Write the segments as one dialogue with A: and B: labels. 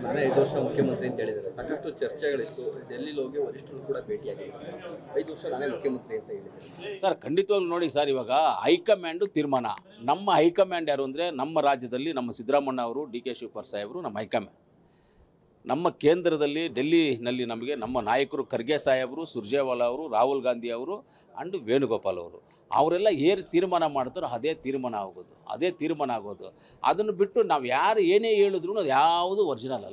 A: ನಾನೇ 5 ವರ್ಷ ಮುಖ್ಯಮಂತ್ರಿ ಅಂತ ಹೇಳಿದ್ದಾರೆ. ಸಾಕಷ್ಟು ಚರ್ಚೆಗಳಿತ್ತು. ಡೆಲ್ಲಿಲಿ ಹೋಗಿ ವರಿಷ್ಠರು ಕೂಡ ಭೇಟಿಯಾಗಿದ್ದಾರೆ. 5 ವರ್ಷ ನಾನೇ ಮುಖ್ಯಮಂತ್ರಿ ಅಂತ ಹೇಳಿದ್ದಾರೆ.
B: ಸರ್ ಖಂಡಿತವಾಗ್ಲೂ ನೋಡಿ ಸರ್, ಇವಾಗ ಹೈಕಮಾಂಡು ತೀರ್ಮಾನ. ನಮ್ಮ ಹೈಕಮಾಂಡ್ ಯಾರು ಅಂದರೆ ನಮ್ಮ ರಾಜ್ಯದಲ್ಲಿ ನಮ್ಮ ಸಿದ್ದರಾಮಣ್ಣ ಅವರು, ಡಿ ಕೆ ಶಿವಕುಮಾರ್ ಸಾಹೇಬರು ನಮ್ಮ ಹೈಕಮಾಂಡ್. ನಮ್ಮ ಕೇಂದ್ರದಲ್ಲಿ ಡೆಲ್ಲಿನಲ್ಲಿ ನಮಗೆ ನಮ್ಮ ನಾಯಕರು ಖರ್ಗೆ ಸಾಹೇಬರು, ಸುರ್ಜೇವಾಲಾ ಅವರು, ರಾಹುಲ್ ಗಾಂಧಿ ಅವರು ಆ್ಯಂಡ್ ವೇಣುಗೋಪಾಲ್ ಅವರು, ಅವರೆಲ್ಲ ಏನು ತೀರ್ಮಾನ ಮಾಡ್ತಾರೋ ಅದೇ ತೀರ್ಮಾನ ಆಗೋದು. ಅದನ್ನು ಬಿಟ್ಟು ನಾವು ಯಾರು ಏನೇ ಹೇಳಿದ್ರು ಅದು ಯಾವುದು ಒರಿಜಿನಲ್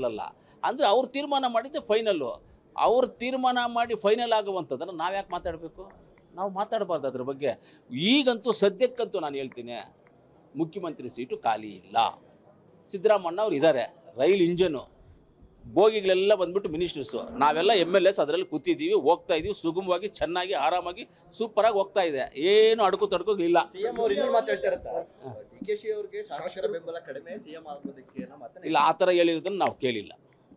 B: ಅಲ್ಲ. ಅಂದರೆ ಅವ್ರು ತೀರ್ಮಾನ ಮಾಡಿದ್ದೆ ಫೈನಲ್ಲು. ಅವ್ರು ತೀರ್ಮಾನ ಮಾಡಿ ಫೈನಲ್ ಆಗುವಂಥದ್ದನ್ನು ನಾವು ಯಾಕೆ ಮಾತಾಡಬೇಕು? ನಾವು ಮಾತಾಡಬಾರ್ದು ಅದ್ರ ಬಗ್ಗೆ. ಈಗಂತೂ ಸದ್ಯಕ್ಕಂತೂ ನಾನು ಹೇಳ್ತೀನಿ, ಮುಖ್ಯಮಂತ್ರಿ ಸೀಟು ಖಾಲಿ ಇಲ್ಲ. ಸಿದ್ದರಾಮಣ್ಣ ಅವ್ರು ಇದ್ದಾರೆ, ರೈಲ್ ಇಂಜನು, ಬೋಗಿಗಳೆಲ್ಲ ಬಂದ್ಬಿಟ್ಟು ಮಿನಿಸ್ಟರ್ಸು, ನಾವೆಲ್ಲ MLAs ಅದರಲ್ಲಿ ಕೂತಿದ್ದೀವಿ, ಹೋಗ್ತಾ ಇದ್ದೀವಿ ಸುಗಮವಾಗಿ, ಚೆನ್ನಾಗಿ, ಆರಾಮಾಗಿ, ಸೂಪರಾಗಿ ಹೋಗ್ತಾ ಇದೆ. ಏನು ಅಡುಕು ತಡ್ಕೋ ಇಲ್ಲ.
A: ಸಿಎಂ ಅವರು ಇನ್ನೂ ಮಾತಾಡ್ತಾರೆ ಸರ್, DKಶಿ ಅವರಿಗೆ ಶಾಸಕರ ಬೆಂಬಲ ಕಡಿಮೆ, ಸಿಎಂ ಆಗೋದಕ್ಕೆ
B: ಇಲ್ಲ, ಆ ಥರ ಹೇಳಿರೋದನ್ನು ನಾವು ಕೇಳಿಲ್ಲ.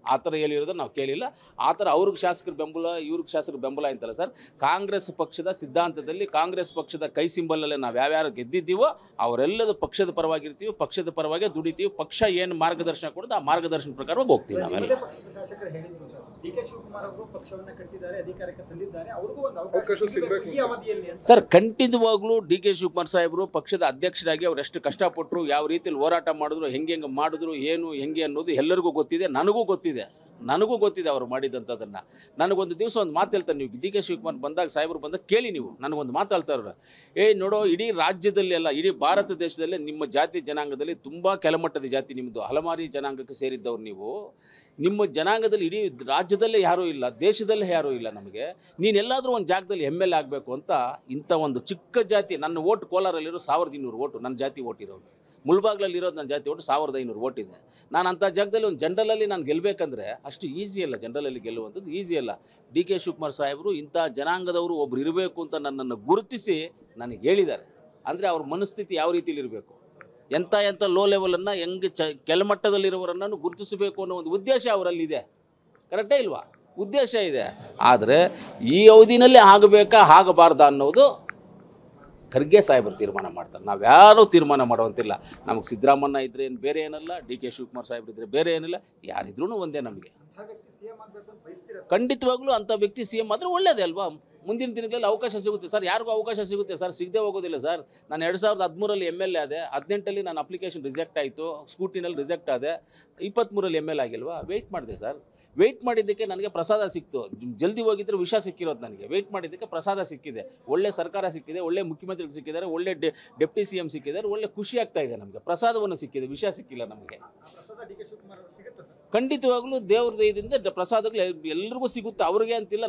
B: ಆ ಥರ ಅವ್ರಿಗೆ ಶಾಸಕರ ಬೆಂಬಲ, ಇವ್ರಿಗೆ ಶಾಸಕರ ಬೆಂಬಲ ಅಂತಲ್ಲ ಸರ್. ಕಾಂಗ್ರೆಸ್ ಪಕ್ಷದ ಸಿದ್ಧಾಂತದಲ್ಲಿ, ಕಾಂಗ್ರೆಸ್ ಪಕ್ಷದ ಕೈ ಸಿಂಬಲಲ್ಲೇ ನಾವು ಯಾವ್ಯಾರು ಗೆದ್ದಿದ್ದೀವೋ ಅವರೆಲ್ಲದ ಪಕ್ಷದ ಪರವಾಗಿರ್ತೀವಿ, ಪಕ್ಷದ ಪರವಾಗಿ ದುಡಿತೀವಿ. ಪಕ್ಷ ಏನು ಮಾರ್ಗದರ್ಶನ ಕೊಡೋದು ಆ ಮಾರ್ಗದರ್ಶನ ಪ್ರಕಾರವಾಗಿ ಹೋಗ್ತೀವಿ ನಾವೆಲ್ಲ. ಸರ್ ಖಂಡಿತವಾಗ್ಲೂ ಡಿ ಕೆ ಶಿವಕುಮಾರ್ ಸಾಹೇಬರು ಪಕ್ಷದ ಅಧ್ಯಕ್ಷರಾಗಿ ಅವ್ರು ಎಷ್ಟು ಕಷ್ಟಪಟ್ಟರು, ಯಾವ ರೀತಿಯಲ್ಲಿ ಹೋರಾಟ ಮಾಡಿದ್ರು, ಹೆಂಗೆ ಮಾಡಿದ್ರು, ಏನು ಹೆಂಗೆ ಅನ್ನೋದು ಎಲ್ಲರಿಗೂ ಗೊತ್ತಿದೆ, ನನಗೂ ಗೊತ್ತಿದೆ ಅವರು ಮಾಡಿದಂಥದ್ದನ್ನು. ನನಗೊಂದು ದಿವಸ ಒಂದು ಮಾತು ಹೇಳ್ತಾರೆ, ನೀವು ಡಿ ಕೆ ಶಿವಕುಮಾರ್ ಬಂದಾಗ, ಸಾಹೇಬರು ಬಂದಾಗ ಕೇಳಿ ನೀವು, ನನಗೊಂದು ಮಾತು ಹೇಳ್ತಾರೆ, ನೋಡೋ ಇಡೀ ರಾಜ್ಯದಲ್ಲಿ ಅಲ್ಲ, ಇಡೀ ಭಾರತ ದೇಶದಲ್ಲೇ ನಿಮ್ಮ ಜಾತಿ ಜನಾಂಗದಲ್ಲಿ ತುಂಬ ಕೆಳಮಟ್ಟದ ಜಾತಿ ನಿಮ್ಮದು, ಹಲಮಾರಿ ಜನಾಂಗಕ್ಕೆ ಸೇರಿದ್ದವ್ರು ನೀವು. ನಿಮ್ಮ ಜನಾಂಗದಲ್ಲಿ ಇಡೀ ರಾಜ್ಯದಲ್ಲೇ ಯಾರೂ ಇಲ್ಲ, ದೇಶದಲ್ಲೇ ಯಾರೂ ಇಲ್ಲ. ನಮಗೆ ನೀನೆಲ್ಲಾದರೂ ಒಂದು ಜಾಗದಲ್ಲಿ MLA ಆಗಬೇಕು ಅಂತ ಇಂಥ ಒಂದು ಚಿಕ್ಕ ಜಾತಿ, ನನ್ನ ಓಟ್ ಕೋಲಾರಲ್ಲಿರೋ 1200 ಓಟು ನನ್ನ ಜಾತಿ ಓಟ್ ಇರೋದು, ಮುಳ್ಬಾಗ್ಲಲ್ಲಿ ಇರೋದು ನನ್ನ ಜಾತಿ ಓಟು 1500 ಓಟ್ ಇದೆ. ನಾನು ಅಂಥ ಜಾಗದಲ್ಲಿ ಒಂದು ಜನರಲಲ್ಲಿ ನಾನು ಗೆಲ್ಲಬೇಕಂದ್ರೆ ಅಷ್ಟು ಈಸಿ ಅಲ್ಲ, ಜನರಲಲ್ಲಿ ಗೆಲ್ಲುವಂಥದ್ದು ಈಸಿ ಅಲ್ಲ. ಡಿ ಕೆ ಶಿವಕುಮಾರ್ ಸಾಹೇಬರು ಇಂಥ ಜನಾಂಗದವರು ಒಬ್ರು ಇರಬೇಕು ಅಂತ ನನ್ನನ್ನು ಗುರುತಿಸಿ ನನಗೆ ಹೇಳಿದ್ದಾರೆ. ಅಂದರೆ ಅವ್ರ ಮನಸ್ಥಿತಿ ಯಾವ ರೀತಿಯಲ್ಲಿ ಇರಬೇಕು, ಎಂಥ ಲೋ ಲೆವೆಲನ್ನು ಹೆಂಗೆ ಕೆಳಮಟ್ಟದಲ್ಲಿರೋರನ್ನು ಗುರುತಿಸಬೇಕು ಅನ್ನೋ ಒಂದು ಉದ್ದೇಶ ಅವರಲ್ಲಿದೆ. ಕರೆಕ್ಟೇ ಇಲ್ವಾ? ಉದ್ದೇಶ ಇದೆ. ಆದರೆ ಈ ಅವಧಿನಲ್ಲೇ ಆಗಬಾರ್ದಾ ಅನ್ನೋದು ಖರ್ಗೆ ಸಾಹೇಬರು ತೀರ್ಮಾನ ಮಾಡ್ತಾರೆ. ನಾವು ಯಾರೂ ತೀರ್ಮಾನ ಮಾಡುವಂತಿಲ್ಲ. ನಮಗೆ ಸಿದ್ದರಾಮಣ್ಣ ಇದ್ದರೆ ಏನು ಬೇರೆ ಏನಲ್ಲ, ಡಿ ಕೆ ಶಿವಕುಮಾರ್ ಸಾಹೇಬರು ಇದ್ದರೆ ಬೇರೆ ಏನಿಲ್ಲ, ಯಾರಿದ್ರೂ ಒಂದೇ. ನಮಗೆ ಖಂಡಿತವಾಗ್ಲೂ ಅಂಥ ವ್ಯಕ್ತಿ CM ಆದರೆ ಒಳ್ಳೆಯದೇ ಅಲ್ವಾ? ಮುಂದಿನ ದಿನಗಳಲ್ಲಿ ಅವಕಾಶ ಸಿಗುತ್ತೆ ಸರ್, ಯಾರಿಗೂ ಅವಕಾಶ ಸಿಗುತ್ತೆ ಸರ್, ಸಿಗದೆ ಹೋಗೋದಿಲ್ಲ ಸರ್. ನಾನು 2013ರಲ್ಲಿ MLA ಆದೆ, 18ರಲ್ಲಿ ನಾನು ಅಪ್ಲಿಕೇಶನ್ ರಿಜೆಕ್ಟ್ ಆಯಿತು, ಸ್ಕೂಟಿನಲ್ಲಿ ರಿಜೆಕ್ಟ್ ಆದೆ, 23ರಲ್ಲಿ MLA ಆಗಿಲ್ವಾ? ವೆಯ್ಟ್ ಮಾಡಿದೆ ಸರ್. ವೆಯ್ಟ್ ಮಾಡಿದ್ದಕ್ಕೆ ನನಗೆ ಪ್ರಸಾದ ಸಿಕ್ತು. ಜಲ್ದಿ ಹೋಗಿದ್ರೆ ವಿಷ ಸಿಕ್ಕಿರೋದು ನನಗೆ. ವೆಯ್ಟ್ ಮಾಡಿದ್ದಕ್ಕೆ ಪ್ರಸಾದ ಸಿಕ್ಕಿದೆ, ಒಳ್ಳೆ ಸರ್ಕಾರ ಸಿಕ್ಕಿದೆ, ಒಳ್ಳೆ ಮುಖ್ಯಮಂತ್ರಿಗಳು ಸಿಕ್ಕಿದ್ದಾರೆ, ಒಳ್ಳೆ ಡೆಪ್ಟಿ CM ಸಿಕ್ಕಿದ್ದಾರೆ, ಒಳ್ಳೆ ಖುಷಿ ಆಗ್ತಾ ಇದೆ ನಮಗೆ. ಪ್ರಸಾದವನ್ನು ಸಿಕ್ಕಿದೆ, ವಿಷ ಸಿಕ್ಕಿಲ್ಲ ನಮಗೆ. ಖಂಡಿತವಾಗ್ಲೂ ದೇವ್ರ ದಯದಿಂದ ಪ್ರಸಾದಗಳು ಎಲ್ಲರಿಗೂ ಸಿಗುತ್ತೆ, ಅವ್ರಿಗೆ ಅಂತಿಲ್ಲ,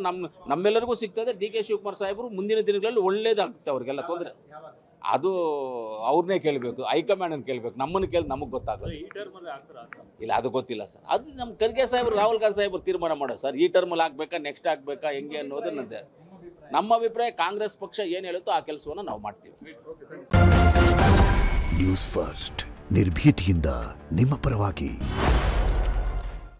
B: ನಮ್ಮೆಲ್ಲರಿಗೂ ಸಿಗ್ತದೆ. ಡಿ ಕೆ ಶಿವಕುಮಾರ್ ಸಾಹೇಬರು ಮುಂದಿನ ದಿನಗಳಲ್ಲಿ ಒಳ್ಳೇದಾಗುತ್ತೆ, ಅವ್ರಿಗೆಲ್ಲ ತೊಂದರೆ. ಅದು ಅವ್ರನ್ನೇ ಕೇಳಬೇಕು, ಹೈಕಮಾಂಡನ್ನು ಕೇಳಬೇಕು, ನಮ್ಮನ್ನು ಕೇಳಿ ನಮಗೆ ಗೊತ್ತಾಗೋದು ಇಲ್ಲ, ಅದು ಗೊತ್ತಿಲ್ಲ ಸರ್. ಅದು ನಮ್ಮ ಖರ್ಗೆ ಸಾಹೇಬರು, ರಾಹುಲ್ ಗಾಂಧಿ ಸಾಹೇಬರು ತೀರ್ಮಾನ ಮಾಡೋದು ಸರ್. ಈ ಟರ್ಮಲ್ಲಿ ಆಗಬೇಕಾ, ನೆಕ್ಸ್ಟ್ ಆಗಬೇಕಾ, ಹೆಂಗೆ ಅನ್ನೋದು ನನ್ನದೇ. ನಮ್ಮ ಅಭಿಪ್ರಾಯ ಕಾಂಗ್ರೆಸ್ ಪಕ್ಷ ಏನು ಹೇಳುತ್ತೋ ಆ ಕೆಲಸವನ್ನು ನಾವು ಮಾಡ್ತೀವಿ.
C: ನ್ಯೂಸ್ ಫಸ್ಟ್, ನಿರ್ಭೀತಿಯಿಂದ ನಿಮ್ಮ ಪರವಾಗಿ.